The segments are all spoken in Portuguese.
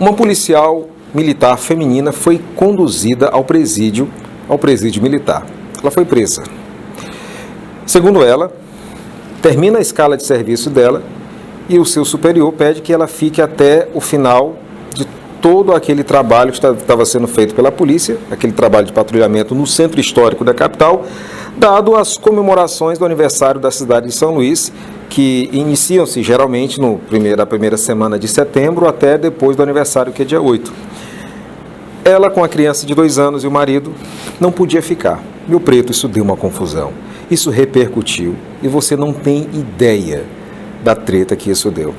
Uma policial militar feminina foi conduzida ao presídio militar. Ela foi presa. Segundo ela, termina a escala de serviço dela e o seu superior pede que ela fique até o final de todo aquele trabalho que estava sendo feito pela polícia, aquele trabalho de patrulhamento no centro histórico da capital, dado as comemorações do aniversário da cidade de São Luís, que iniciam-se geralmente na primeira semana de setembro até depois do aniversário, que é dia 8. Ela, com a criança de 2 anos e o marido, não podia ficar. Meu preto, isso deu uma confusão. Isso repercutiu e você não tem ideia da treta que isso deu.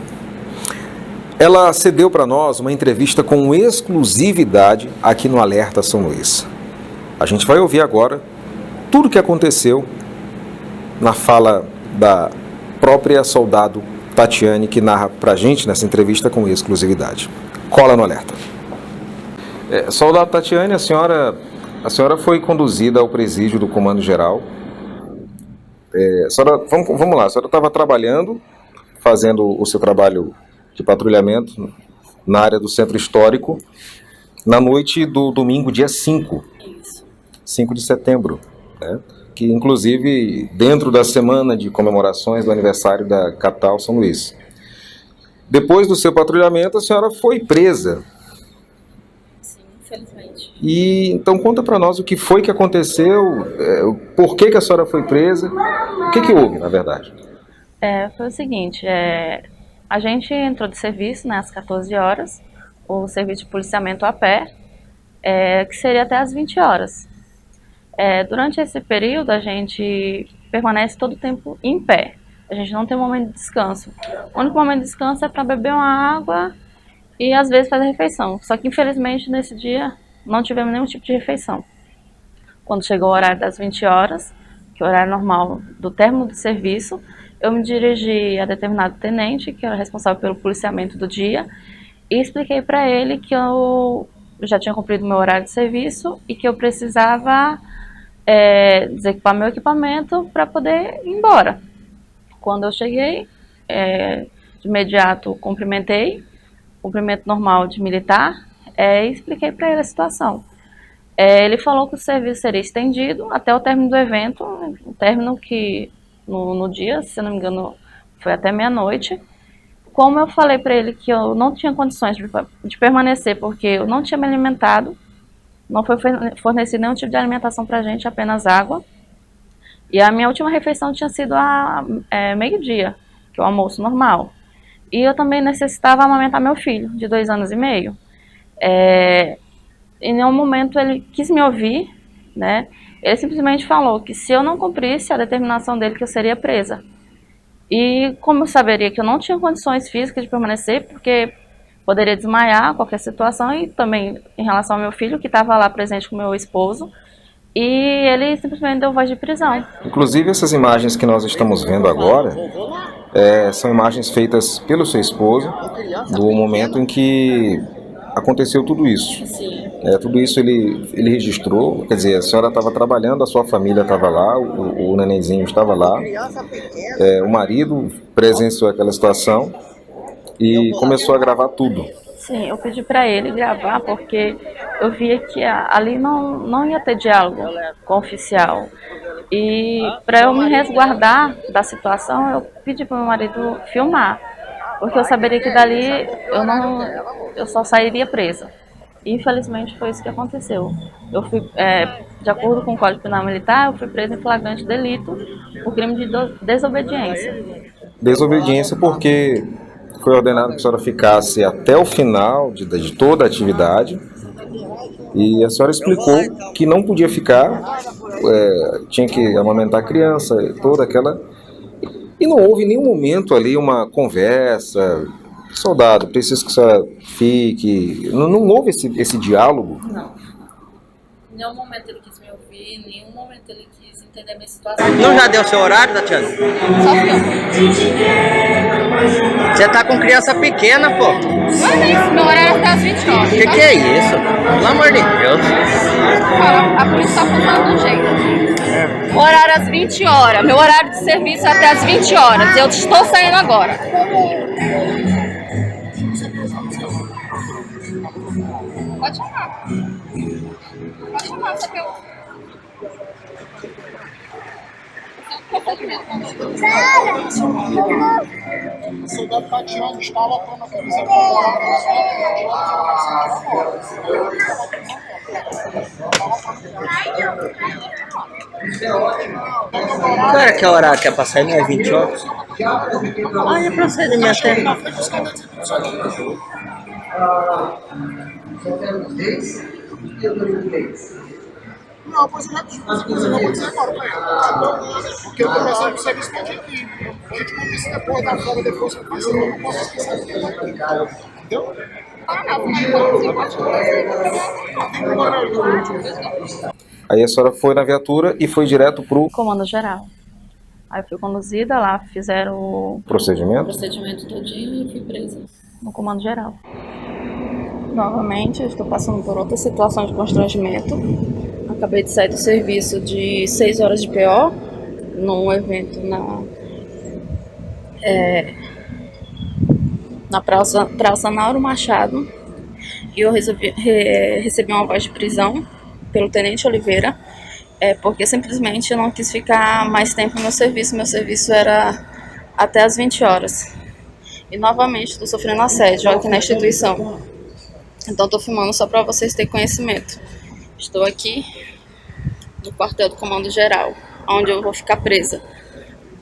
Ela cedeu para nós uma entrevista com exclusividade aqui no Alerta São Luís. A gente vai ouvir agora tudo o que aconteceu na fala da própria soldado Tatiane, que narra para a gente nessa entrevista com exclusividade. Cola no Alerta. Soldado Tatiane, a senhora foi conduzida ao presídio do Comando Geral. Vamos lá, a senhora estava trabalhando, fazendo o seu trabalho de patrulhamento na área do centro histórico, na noite do domingo, dia 5 de setembro, né? Que inclusive dentro da semana de comemorações do aniversário da capital São Luís. Depois do seu patrulhamento, a senhora foi presa. Sim, infelizmente. E então conta para nós o que foi que aconteceu, por que a senhora foi presa, o que houve, na verdade? Foi o seguinte, a gente entrou de serviço, né, às 14 horas, o serviço de policiamento a pé, que seria até às 20 horas. Durante esse período, a gente permanece todo o tempo em pé. A gente não tem um momento de descanso. O único momento de descanso é para beber uma água e, às vezes, fazer refeição. Só que, infelizmente, nesse dia, não tivemos nenhum tipo de refeição. Quando chegou o horário das 20 horas, que é o horário normal do término do serviço, eu me dirigi a determinado tenente, que era responsável pelo policiamento do dia, e expliquei para ele que eu já tinha cumprido meu horário de serviço e que eu precisava desequipar meu equipamento para poder ir embora. Quando eu cheguei, de imediato cumprimento normal de militar, e expliquei para ele a situação. Ele falou que o serviço seria estendido até o término do evento, o término que no dia, se não me engano, foi até meia-noite. Como eu falei para ele que eu não tinha condições de permanecer porque eu não tinha me alimentado, não foi fornecido nenhum tipo de alimentação para a gente, apenas água. E a minha última refeição tinha sido a meio-dia, que é o almoço normal. E eu também necessitava amamentar meu filho, de 2 anos e meio. Em nenhum momento ele quis me ouvir, né? Ele simplesmente falou que se eu não cumprisse a determinação dele, que eu seria presa. E como eu saberia que eu não tinha condições físicas de permanecer, porque poderia desmaiar a qualquer situação, e também em relação ao meu filho, que estava lá presente com o meu esposo, e ele simplesmente deu voz de prisão. Inclusive, essas imagens que nós estamos vendo agora são imagens feitas pelo seu esposo, do momento em que aconteceu tudo isso. Tudo isso ele registrou, quer dizer, a senhora estava trabalhando, a sua família estava lá, o nenenzinho estava lá, o marido presenciou aquela situação e começou a gravar tudo. Sim, eu pedi para ele gravar porque eu via que ali não ia ter diálogo com o oficial. E para eu me resguardar da situação, eu pedi para o meu marido filmar, porque eu saberia que dali eu só sairia presa. E, infelizmente, foi isso que aconteceu. Eu fui, de acordo com o Código Penal Militar, eu fui presa em flagrante delito por crime de desobediência. Desobediência porque foi ordenado que a senhora ficasse até o final de toda a atividade, e a senhora explicou que não podia ficar, tinha que amamentar a criança, toda aquela... E não houve em nenhum momento ali uma conversa, soldado, preciso que a senhora fique, não houve esse diálogo? Não. Em nenhum momento ele quis me ouvir, em nenhum momento ele quis entender a minha situação. Não já deu seu horário, Tatiana? Só filme. Você tá com criança pequena, pô. Mas é isso, meu horário é até às 20 horas. Que é isso? Pelo amor de Deus. A polícia tá faltando um jeito. Horário às 20 horas. Meu horário de serviço é até às 20 horas. Eu estou saindo agora. Pode chamar. Pode chamar, só que eu... O soldado Tatiana está lotando a polícia agora. Qual era que é o horário que é pra sair? Não é 20 horas? Ah, é pra sair da minha terra. Não, pois eu já disse, eu não vou dizer agora pra ele. Porque eu tô pensando que o serviço pode ir aqui. A gente conta isso depois da folga, depois que eu não posso esquecer aqui. Entendeu? Ah, não, você pode Aí a senhora foi na viatura e foi direto para o Comando geral. Aí eu fui conduzida lá, fizeram o procedimento? procedimento todinho e fui presa no comando geral. Novamente, eu estou passando por outra situação de constrangimento. Acabei de sair do serviço de 6 horas de PO, num evento na Praça Nauro Machado. E eu recebi uma voz de prisão pelo Tenente Oliveira, porque simplesmente eu não quis ficar mais tempo no meu serviço. Meu serviço era até as 20 horas. E novamente estou sofrendo assédio aqui na instituição. Então estou filmando só para vocês terem conhecimento. Estou aqui no quartel do Comando Geral, onde eu vou ficar presa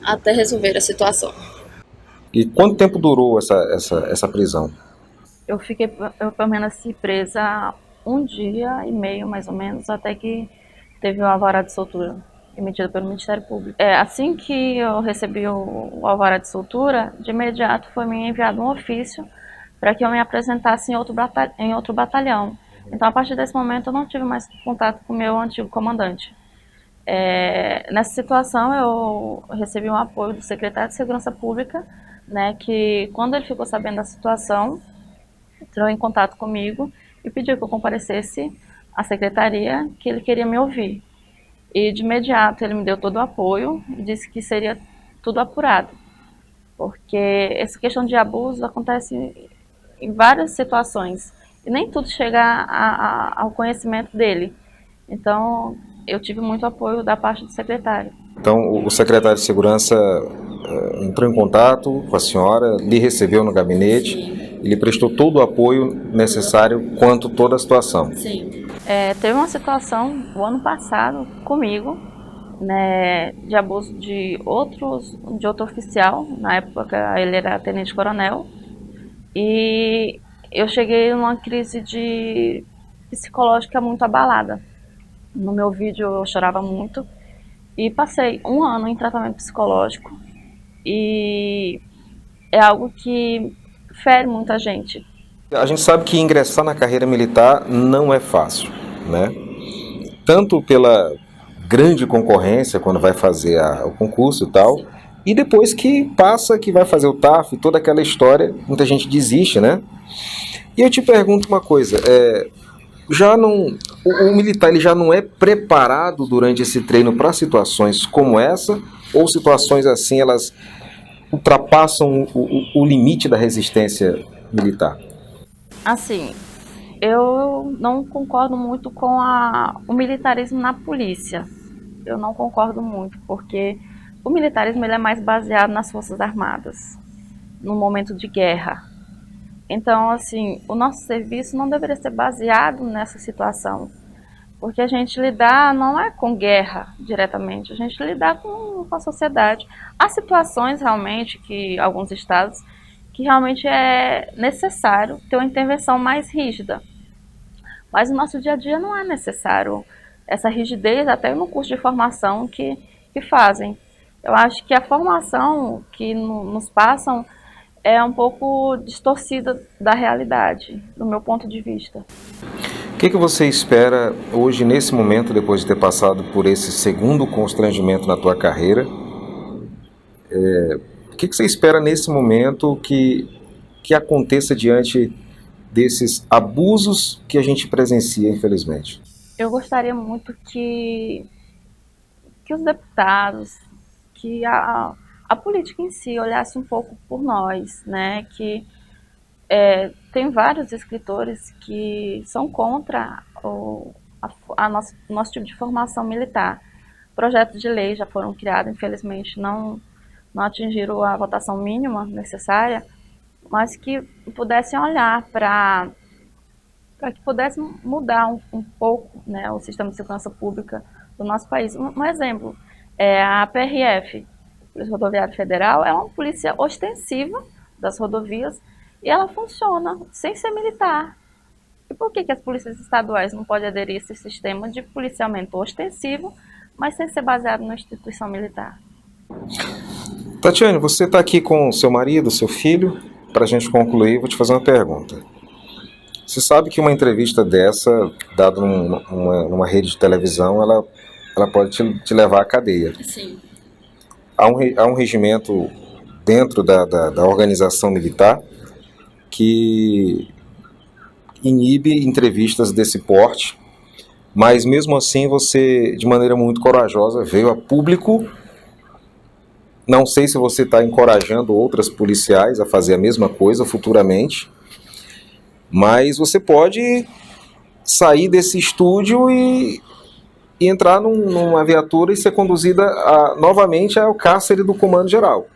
até resolver a situação. E quanto tempo durou essa prisão? Eu permaneci presa 1 dia e meio, mais ou menos, até que teve o alvará de soltura emitido pelo Ministério Público. Assim que eu recebi o alvará de soltura, de imediato foi me enviado um ofício para que eu me apresentasse em outro batalhão. Então, a partir desse momento, eu não tive mais contato com o meu antigo comandante. Nessa situação, eu recebi um apoio do secretário de Segurança Pública, né, que quando ele ficou sabendo da situação, entrou em contato comigo e pediu que eu comparecesse à secretaria, que ele queria me ouvir. E de imediato ele me deu todo o apoio e disse que seria tudo apurado, porque essa questão de abuso acontece em várias situações e nem tudo chega ao conhecimento dele. Então eu tive muito apoio da parte do secretário. Então o secretário de Segurança entrou em contato com a senhora, lhe recebeu no gabinete. Sim. E lhe prestou todo o apoio necessário quanto toda a situação. Sim. Teve uma situação o ano passado comigo, né, de abuso de outro oficial. Na época ele era tenente-coronel, e eu cheguei numa crise psicológica muito abalada. No meu vídeo eu chorava muito e passei 1 ano em tratamento psicológico, e é algo que fere muita gente. A gente sabe que ingressar na carreira militar não é fácil, né? Tanto pela grande concorrência quando vai fazer o concurso e tal, e depois que passa, que vai fazer o TAF, toda aquela história, muita gente desiste, né? E eu te pergunto uma coisa, o militar ele já não é preparado durante esse treino para situações como essa, ou situações assim elas ultrapassam o limite da resistência militar? Assim, eu não concordo muito com o militarismo na polícia. Eu não concordo muito, porque o militarismo ele é mais baseado nas Forças Armadas, no momento de guerra. Então, assim, o nosso serviço não deveria ser baseado nessa situação, porque a gente lidar não é com guerra diretamente, a gente lidar com a sociedade. Há situações realmente que alguns estados que realmente é necessário ter uma intervenção mais rígida, mas no nosso dia a dia não é necessário essa rigidez, até no curso de formação que fazem. Eu acho que a formação que nos passam é um pouco distorcida da realidade, do meu ponto de vista. O que você espera hoje, nesse momento, depois de ter passado por esse segundo constrangimento na tua carreira? O que você espera nesse momento que aconteça diante desses abusos que a gente presencia, infelizmente? Eu gostaria muito que os deputados, que a política em si olhasse um pouco por nós, né? Que tem vários escritores que são contra nosso tipo de formação militar. Projetos de lei já foram criados, infelizmente não atingiram a votação mínima necessária, mas que pudessem olhar para que pudesse mudar um pouco, né, o sistema de segurança pública do nosso país. Um exemplo, a PRF, Polícia Rodoviária Federal, é uma polícia ostensiva das rodovias e ela funciona sem ser militar. E por que as polícias estaduais não podem aderir a esse sistema de policiamento ostensivo, mas sem ser baseado na instituição militar? Tatiane, você está aqui com seu marido, seu filho. Para a gente concluir, vou te fazer uma pergunta. Você sabe que uma entrevista dessa, dada numa rede de televisão, ela pode te levar à cadeia. Sim. Há um regimento dentro da organização militar que inibe entrevistas desse porte, mas mesmo assim você, de maneira muito corajosa, veio a público. Não sei se você está encorajando outras policiais a fazer a mesma coisa futuramente, mas você pode sair desse estúdio e entrar numa viatura e ser conduzida novamente ao cárcere do Comando Geral.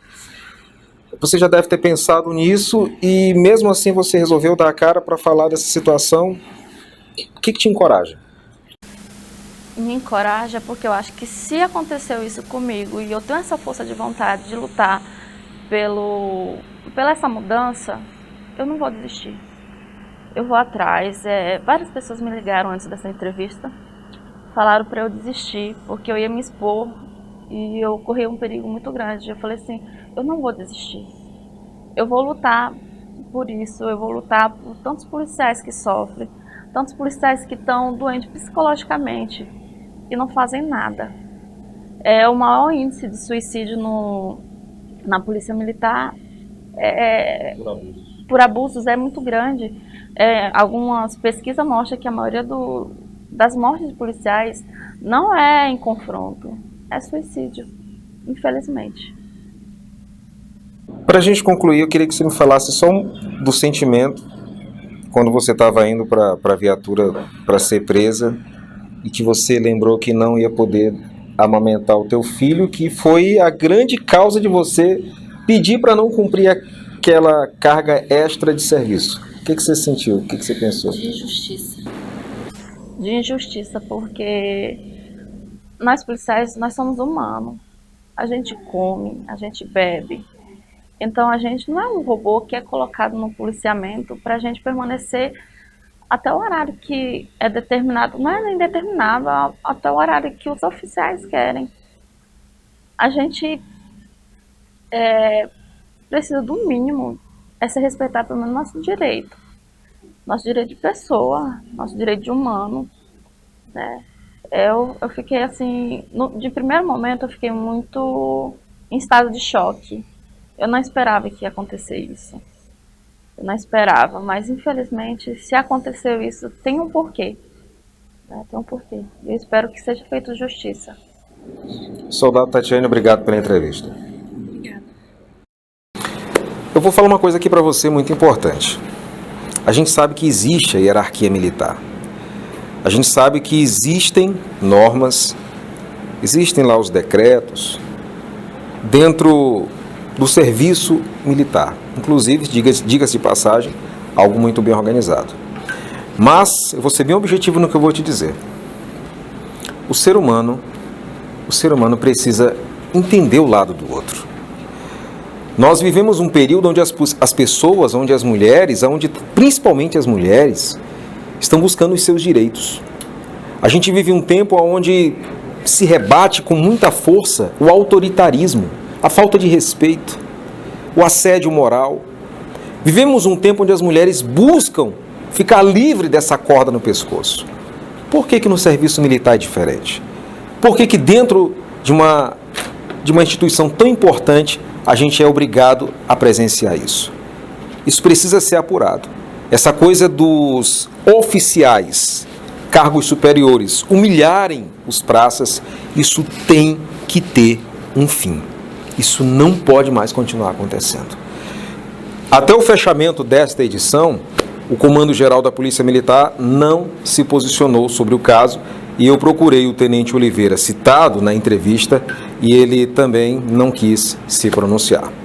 Você já deve ter pensado nisso e mesmo assim você resolveu dar a cara para falar dessa situação. O que te encoraja? Me encoraja porque eu acho que se aconteceu isso comigo e eu tenho essa força de vontade de lutar pela essa mudança, eu não vou desistir. Eu vou atrás. Várias pessoas me ligaram antes dessa entrevista, falaram para eu desistir porque eu ia me expor e eu corri um perigo muito grande. Eu falei assim, eu não vou desistir. Eu vou lutar por isso, eu vou lutar por tantos policiais que sofrem, tantos policiais que estão doentes psicologicamente e não fazem nada. O maior índice de suicídio na polícia militar por abusos é muito grande. Algumas pesquisas mostram que a maioria das mortes de policiais não é em confronto, é suicídio, infelizmente. Para a gente concluir, eu queria que você me falasse só do sentimento quando você estava indo para a viatura para ser presa e que você lembrou que não ia poder amamentar o teu filho, que foi a grande causa de você pedir para não cumprir aquela carga extra de serviço. O que você sentiu? O que você pensou? De injustiça. De injustiça, porque nós policiais, nós somos humanos. A gente come, a gente bebe. Então a gente não é um robô que é colocado no policiamento para a gente permanecer até o horário que é determinado, não é nem determinado, até o horário que os oficiais querem. A gente precisa do mínimo, ser respeitar pelo menos nosso direito de pessoa, nosso direito de humano, né? Eu fiquei assim, de primeiro momento eu fiquei muito em estado de choque. Eu não esperava que ia acontecer isso. Eu não esperava, mas infelizmente, se aconteceu isso, tem um porquê. Né? Tem um porquê. Eu espero que seja feita justiça. Soldado Tatiane, obrigado pela entrevista. Obrigada. Eu vou falar uma coisa aqui para você muito importante. A gente sabe que existe a hierarquia militar. A gente sabe que existem normas, existem lá os decretos, dentro do serviço militar. Inclusive, diga-se de passagem, algo muito bem organizado. Mas eu vou ser bem objetivo no que eu vou te dizer. O ser humano precisa entender o lado do outro. Nós vivemos um período onde as pessoas, onde as mulheres, principalmente as mulheres, estão buscando os seus direitos. A gente vive um tempo onde se rebate com muita força o autoritarismo, a falta de respeito, o assédio moral. Vivemos um tempo onde as mulheres buscam ficar livre dessa corda no pescoço. Por que no serviço militar é diferente? Por que dentro de uma instituição tão importante a gente é obrigado a presenciar isso? Isso precisa ser apurado. Essa coisa dos oficiais, cargos superiores, humilharem os praças, isso tem que ter um fim. Isso não pode mais continuar acontecendo. Até o fechamento desta edição, O Comando-Geral da Polícia Militar não se posicionou sobre o caso e eu procurei o Tenente Oliveira, citado na entrevista, e ele também não quis se pronunciar.